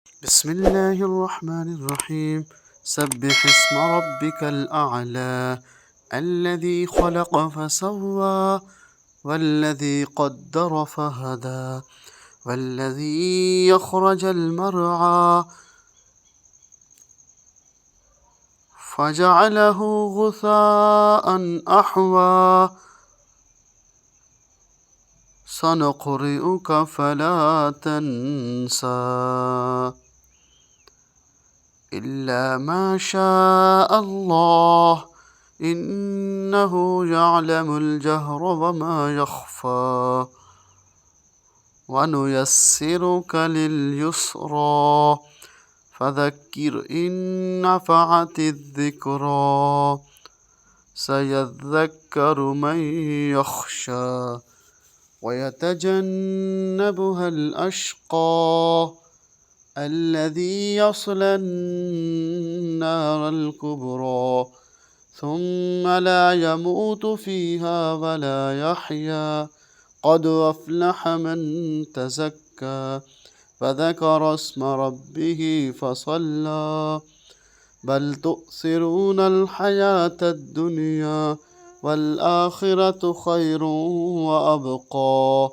بسم الله الرحمن الرحيم. سبح اسم ربك الأعلى الذي خلق فسوى والذي قدر فهدى والذي يخرج المرعى فجعله غثاء أحوى سنقرئك فلا تنسى إلا ما شاء الله إنه يعلم الجهر وما يخفى ونيسرك لليسرى فذكر إن نفعت الذكرى سيذكر من يخشى ويتجنبها الأشقى الذي يصلى النار الكبرى ثم لا يموت فيها ولا يحيا قد أفلح من تزكى فذكر اسم ربه فصلى بل تؤثرون الحياة الدنيا والآخرة خير وأبقى